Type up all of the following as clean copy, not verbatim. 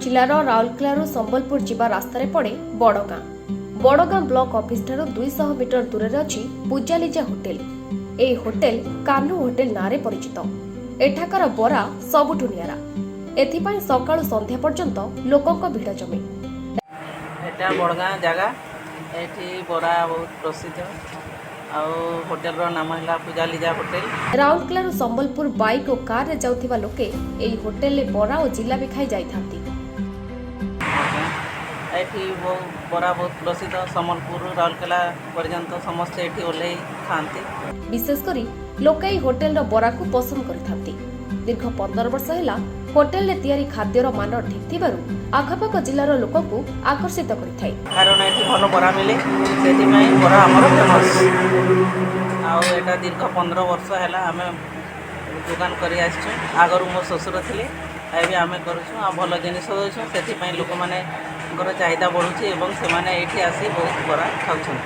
जिलार राउरकेला संबलपुर जीवा रास्तार पड़े बड़गां। बड़गां block office ठारू 200 मीटर दूर अच्छी पूजालीजा होटेल। ए होटेल कान्हू होटेल नारे परिचित। एठाकर बरा सबुठु नियारा। एथिपाई सकाळु संध्या पर्यंत लोकंक भिड़ जमे। एटा बड़गां जगह एठी बरा बहुत प्रसिद्ध आउ होटेल रो नाम है पूजालीजा होटेल। राउरकेला संबलपुर बाइक और कार रे जाउथिबा लोके एई होटेल ले बरा और जिलापी खाई जाई थांती। एठी बरा बहुत प्रसिद्ध संबलपुर राउरकेला पर्यंत समस्त एठी ओल्हे खाती। विशेषकर लोके एई होटेल रो बरा को पसंद करिथांती। दीर्घ 15 वर्ष हैला होटेल ले तैयारी खाद्यर मान ठीक थिबारु आखपाख जिलार लोकंकु आकर्षित करिथाय। कारण एठी भलो बरा मिले सेति पई बरा हमर फेमस। आउ एटा दीर्घ 15 वर्ष हैला हमें दुकान करी आछो। आगरु मो ससुर थिले एबे हमें करूछु आ भलो जिनिस होछु सेति पई लोक माने घर चाहिदा बढ़ुछि एवं से माने एठी आसी बहुत बरा खाउछन।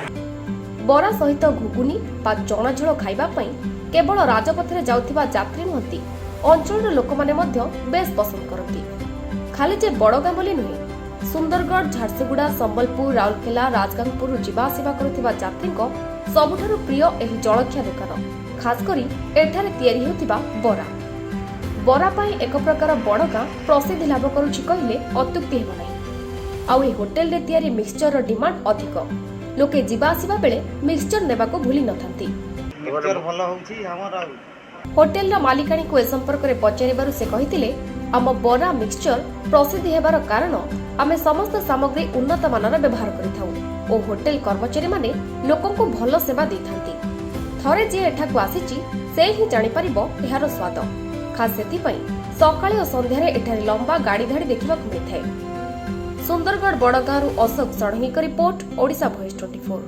बरा सहित घुगुनी बा चना झोल खाइबा पई केवल राजपथरे जाउथिबा यात्री नहंती अंचल लोक माने मध्य बेस पसंद करती। खाली जे बड़गां बोली नुहे सुंदरगढ़ झारसुगुड़ा संबलपुर राउरकेला राजगांगपुर जीवा आसिबा करुथिबा यात्रीको सबुठारु प्रिय एही जळखिया दुकान। खास करी एठारे तयारी हेउथिबा बरा। बरा पई एक प्रकार बड़गां प्रसिद्धि लाभ करूछि कहिले अत्युक्ति हेबो नै। आउ ए होटेल रे तयारी मिक्सचर रो डिमांड अधिक। लोके जीवा आसिबा बेले मिक्सचर नेबाको भूली नथांती। मिक्सचर भलो होछि हमर। होटेल रो मालिकाणी को ए संपर्क रे पचारिबारु से कहितिले आम बरा मिक्सचर प्रसिद्धि हेबार कारण आमे समस्त सामग्री उन्नत मानर व्यवहार करिथाउ ओ होटेल कर्मचारी माने लोकंकु भलो सेवा देथांती। थरे जे एठाकु आसीची से ही जानि परिबो एहार स्वाद। खास सेति पई सकाळे ओ संध्या रे एठारे लंबा गाड़ी धाड़ी देखिबाकु मिलथाय। सुंदरगढ़ बड़गांरु अशोक षडंगी रिपोर्ट ओडिशा वॉइस 24।